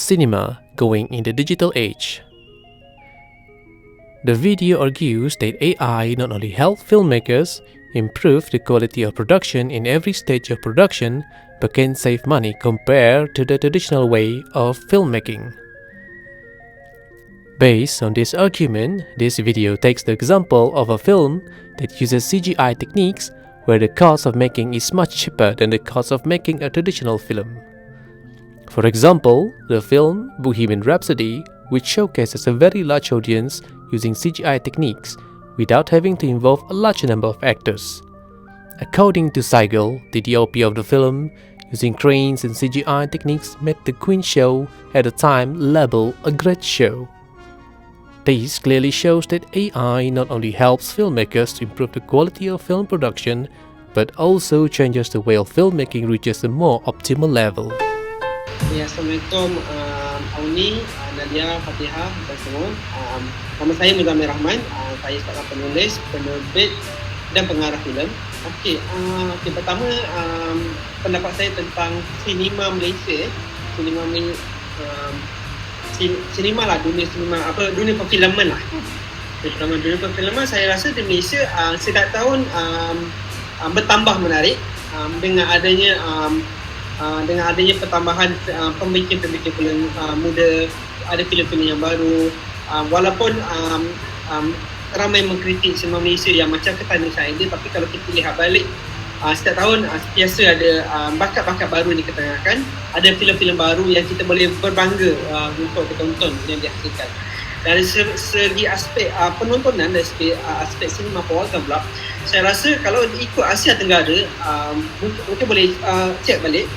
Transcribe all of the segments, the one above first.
cinema going in the digital age. The video argues that AI not only helps filmmakers improve the quality of production in every stage of production, but can save money compared to the traditional way of filmmaking. Based on this argument, this video takes the example of a film that uses CGI techniques where the cost of making is much cheaper than the cost of making a traditional film. For example, the film Bohemian Rhapsody, which showcases a very large audience using CGI techniques without having to involve a large number of actors. According to Seigel, the DOP of the film, using cranes and CGI techniques made the Queen show at the time labeled a great show. This clearly shows that AI not only helps filmmakers to improve the quality of film production, but also changes the way of filmmaking reaches a more optimal level. Ya, Assalamualaikum Auni, Nadia, Fatihah dan semua. Nama saya Muzammil Rahman. Saya seorang penulis, penerbit dan pengarah filem. Okey, pertama pendapat saya tentang sinema Malaysia. Sinema lah, dunia perfilman lah. Pertama, dunia perfilman saya rasa di Malaysia setiap tahun bertambah menarik dengan adanya pertambahan pembikin-pembikin filem muda, ada filem-filem yang baru, walaupun ramai mengkritik sinema Malaysia yang macam ketanda saya, tapi kalau kita lihat balik setiap tahun biasa ada bakat-bakat baru yang diketengahkan, ada filem-filem baru yang kita boleh berbangga untuk ditonton yang dihasilkan. Dari segi aspek penontonan, dari segi aspek sinema pewarta pula, saya rasa kalau ikut Asia Tenggara, mungkin boleh cek balik,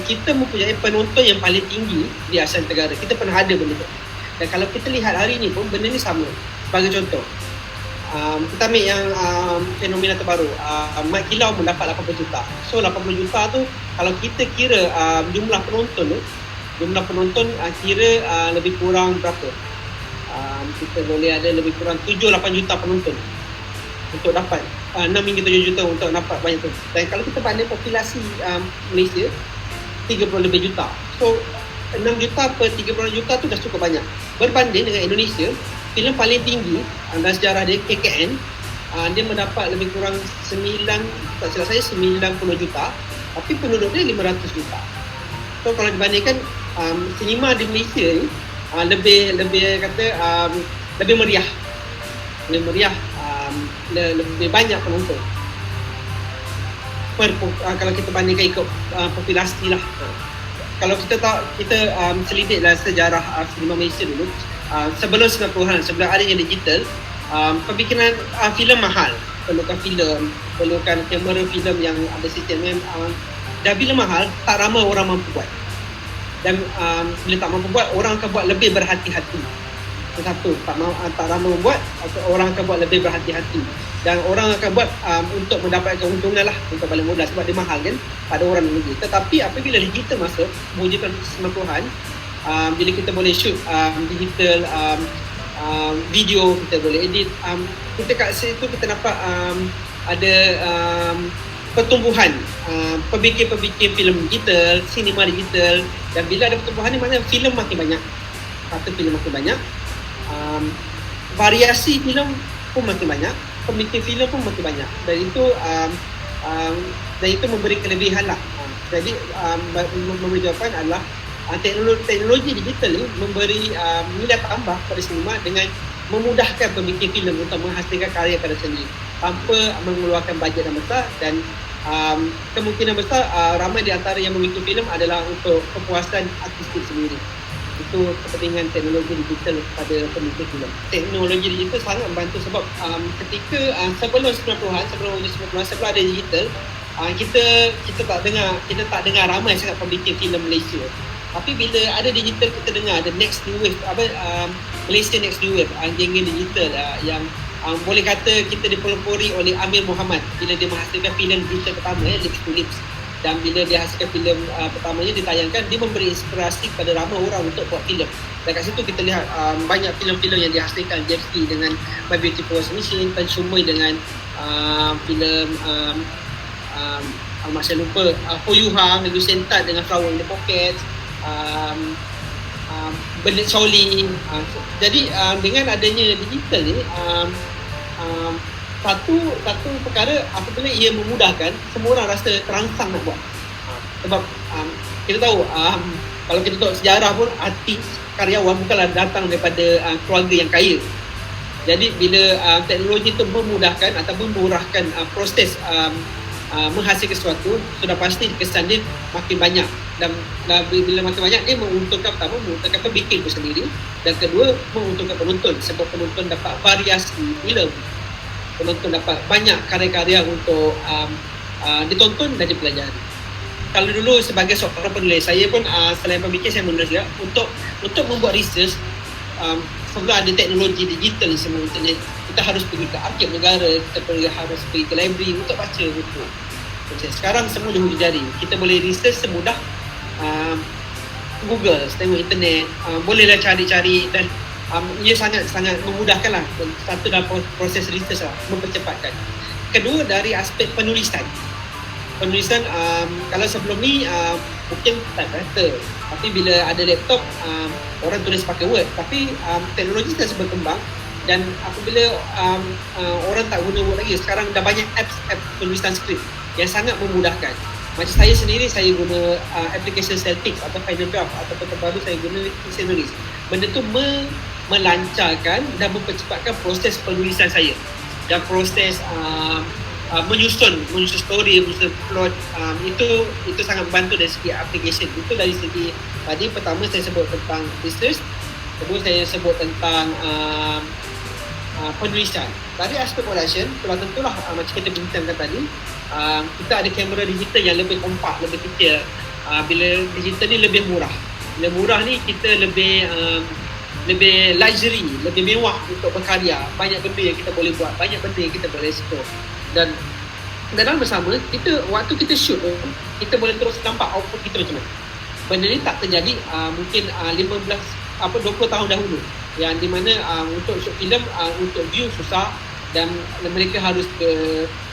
kita mempunyai penonton yang paling tinggi di Asia Tenggara. Kita pernah ada benda tu. Dan kalau kita lihat hari ni pun benda ni sama. Sebagai contoh, kita ambil yang fenomena terbaru, Mat Kilau mendapat 80 juta. So 80 juta tu kalau kita kira jumlah penonton kira lebih kurang berapa? Kita boleh ada lebih kurang 7-8 juta penonton untuk dapat 6 hingga 7 juta untuk dapat banyak tu. Dan kalau kita banding populasi Malaysia 30 lebih juta, so 6 juta per 30 juta tu dah cukup banyak. Berbanding dengan Indonesia, filem paling tinggi dalam sejarah dia, KKN, dia mendapat lebih kurang 90 juta, tapi penduduk dia 500 juta. So kalau dibandingkan sinema di Malaysia ni lebih meriah, lebih banyak penonton kalau kita bandingkan ikut populasi lah. Kalau kita selidiklah sejarah sinema Malaysia dulu, sebelum 90-an, sebelum adanya digital, pembikinan filem mahal, perlukan kamera filem yang ada sistem dan bila mahal, tak ramai orang mampu buat. Dan bila tak mampu buat, orang akan buat lebih berhati-hati. Satu, tak ramai membuat, orang akan buat lebih berhati-hati. Dan orang akan buat untuk mendapatkan keuntungan lah, untuk paling mudah, sebab dia mahal kan, tak ada orang yang rugi. Tetapi apabila digital masuk, mewujudkan 90-an, bila kita boleh shoot digital video, kita boleh edit, kita kat situ kita dapat ada pertumbuhan pembikin-pembikin filem digital, sinema digital. Dan bila ada pertumbuhan ni, maknanya filem makin banyak, filem makin banyak, variasi filem pun makin banyak, pembikin filem pun makin banyak. Dan itu memberi kelebihan lah. Jadi memberi jawapan adalah teknologi digital ni memberi nilai tambah pada sinema dengan memudahkan pembikin filem untuk menghasilkan karya-karya sendiri tanpa mengeluarkan bajet yang besar. Dan kemungkinan besar ramai di antara yang membikin filem adalah untuk kepuasan artistik sendiri. Itu kepentingan teknologi digital pada pembikin filem. Teknologi digital sangat membantu sebab ketika sebelum 90-an, sebelum ada digital, kita tak dengar ramai sangat pembikin filem Malaysia. Tapi bila ada digital, kita dengar ada next new wave, Malaysia next new wave, geng-geng digital yang boleh kata kita dipelopori oleh Amir Muhammad bila dia menghasilkan filem digital pertama, Lips to Lips. Dan bila dia hasilkan filem pertamanya ditayangkan, dia memberi inspirasi kepada ramai orang untuk buat filem. Dan kat situ kita lihat banyak filem-filem yang dihasilkan, James Lee dengan My Beautiful Washing Machine, Tan Shumui dengan filem saya lupa, Ho Yu Hang, Lucien Tat dengan Flower in the Pockets, benda coli. Jadi dengan adanya digital ni, satu perkara apabila ia memudahkan, semua orang rasa terangsang nak buat. Sebab kita tahu kalau kita tengok sejarah pun, artis karyawan bukanlah datang daripada keluarga yang kaya. Jadi bila teknologi itu memudahkan atau memurahkan proses menghasilkan sesuatu, sudah pasti kesan dia makin banyak. Dan bila makin banyak, dia menguntungkan pertama, menguntungkan pembikin itu sendiri, dan kedua, menguntungkan penonton sebab penonton dapat variasi filem, penonton dapat banyak karya-karya untuk ditonton dan dipelajari. Kalau dulu sebagai seorang penulis, saya pun selain pemikir, saya menulis juga untuk membuat research. Sebab ada teknologi digital semua internet, kita harus pergi ke arkib negara, kita harus pergi ke library untuk baca buku. Sekarang semua di hujung jari, kita boleh research semudah Google, tengok internet, bolehlah cari-cari, dan ia sangat memudahkan lah. Satu dalam proses research lah, mempercepatkan. Kedua, dari aspek penulisan, kalau sebelum ni mungkin tak kata, tapi bila ada laptop, orang tulis pakai Word, tapi teknologi dah berkembang, dan apabila orang tak guna Word lagi, sekarang dah banyak apps penulisan skrip yang sangat memudahkan. Macam saya sendiri, saya guna application Celtics atau Final Draft, ataupun terbaru saya guna Sceneries. Benda tu melancarkan dan mempercepatkan proses penulisan saya, dan proses menyusun story, menyusun plot. Itu sangat membantu dari segi application. Itu dari segi tadi, pertama saya sebut tentang research, kedua saya sebut tentang penulisan. Dari aspek production, tentulah macam kita bincangkan tadi, kita ada kamera digital yang lebih kompak, lebih kecil. Bila digital ni lebih murah. Bila murah ni kita lebih luxury, lebih mewah untuk berkarya. Banyak benda yang kita boleh buat, banyak benda yang kita boleh explore. Dan dalam bersama, waktu kita shoot, kita boleh terus nampak output kita macam mana. Benda ni tak terjadi mungkin 20 tahun dahulu, yang di mana untuk shoot filem, untuk view susah, dan mereka harus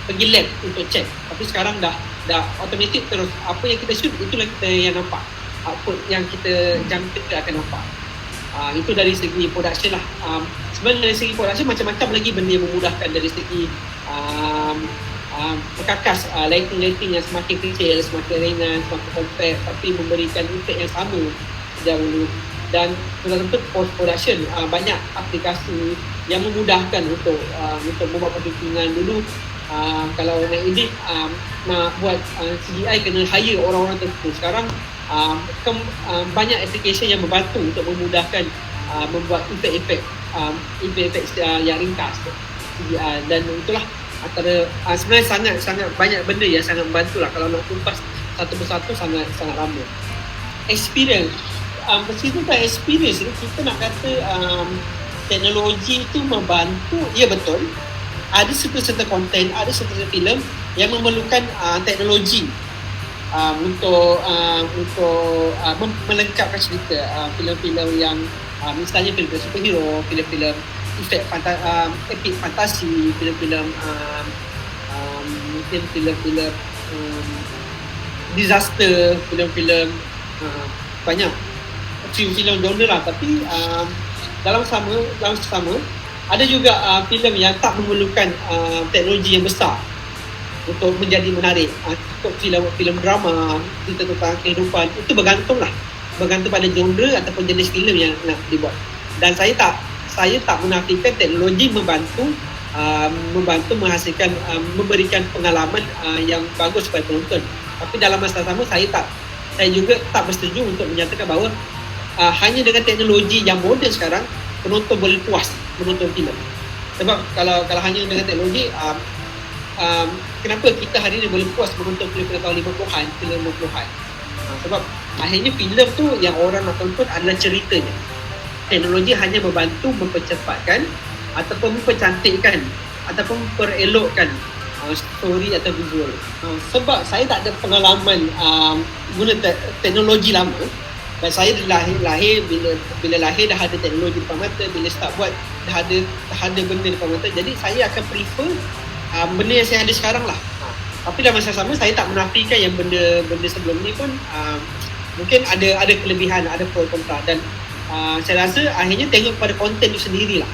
pergi lab untuk check. Tapi sekarang dah automatic, terus apa yang kita shoot, itulah kita yang nampak, output yang kita kita akan nampak. Itu dari segi production lah. Sebenarnya dari segi production macam-macam lagi benda yang memudahkan, dari segi perkakas lighting yang semakin kecil, semakin ringan, semakin compact, tapi memberikan efek yang sama dahulu. Dan tentu post production, banyak aplikasi yang memudahkan untuk membuat perhitungan. Dulu kalau nak edit, nak buat CGI kena hire orang-orang tertentu. Sekarang banyak aplikasi yang membantu untuk memudahkan membuat efek-efek yang ringkas CGI. Dan itulah antara sebenarnya sangat banyak benda yang sangat membantu lah. Kalau nak kumpas satu persatu, sangat ramai. Experience, meskipun experience ni, kita nak kata teknologi itu membantu, ya betul. Ada serta-serta konten, ada serta-serta filem yang memerlukan teknologi untuk melengkapkan cerita. Filem-filem yang misalnya filem superhero, filem-filem efek epic fantasi, filem-filem mungkin filem-filem disaster, filem-filem banyak filem genre lah. Tapi dalam sama ada juga filem yang tak memerlukan teknologi yang besar untuk menjadi menarik. Untuk filem drama, cerita tentang kehidupan, itu bergantung pada genre ataupun jenis filem yang nak dibuat. Dan saya tak menafikan teknologi membantu menghasilkan, memberikan pengalaman yang bagus kepada penonton. Tapi dalam masa sama, saya juga tak bersetuju untuk menyatakan bahawa hanya dengan teknologi yang moden sekarang, penonton boleh puas menonton filem. Sebab kalau hanya dengan teknologi, kenapa kita hari ini boleh puas menonton filem tahun 50-an, filem 60-an? Sebab akhirnya filem tu yang orang nak tonton adalah ceritanya. Teknologi hanya membantu mempercepatkan ataupun mempercantikkan ataupun memperelokkan story atau visual. Sebab saya tak ada pengalaman guna teknologi lama, dan saya lahir bila lahir dah ada teknologi depan mata, bila start buat dah ada benda depan mata. Jadi saya akan prefer benda yang saya ada sekarang lah. Tapi dalam masa sama, saya tak menafikan yang benda sebelum ni pun mungkin ada kelebihan, ada pro kontra. Dan saya rasa akhirnya tengok pada konten itu sendirilah.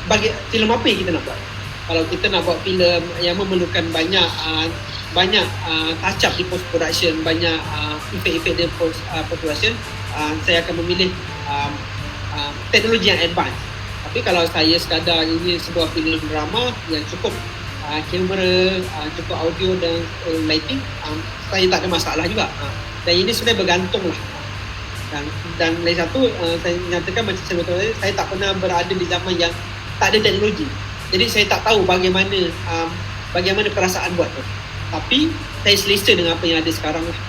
Bagi filem apa yang kita nak buat? Kalau kita nak buat filem yang memerlukan banyak touch up di post production, banyak efek-efek di post production, saya akan memilih teknologi yang advance. Tapi kalau saya sekadar ini sebuah filem drama yang cukup kamera, cukup audio dan lighting, saya tak ada masalah juga. Dan ini sebenarnya bergantung lah. Dan lagi satu, saya nyatakan macam saya betul tadi, saya tak pernah berada di zaman yang tak ada teknologi. Jadi saya tak tahu bagaimana perasaan buat tu. Tapi saya selesa dengan apa yang ada sekarang lah.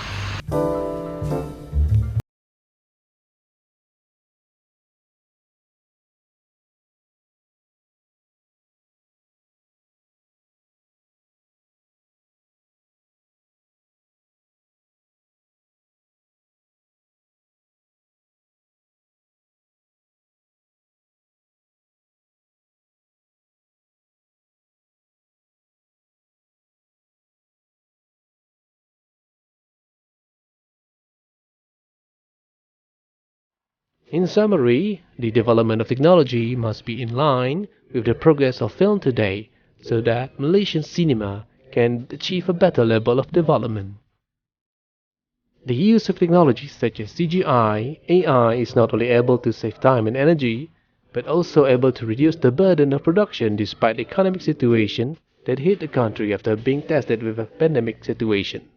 In summary, the development of technology must be in line with the progress of film today so that Malaysian cinema can achieve a better level of development. The use of technologies such as CGI, AI is not only able to save time and energy, but also able to reduce the burden of production despite the economic situation that hit the country after being tested with a pandemic situation.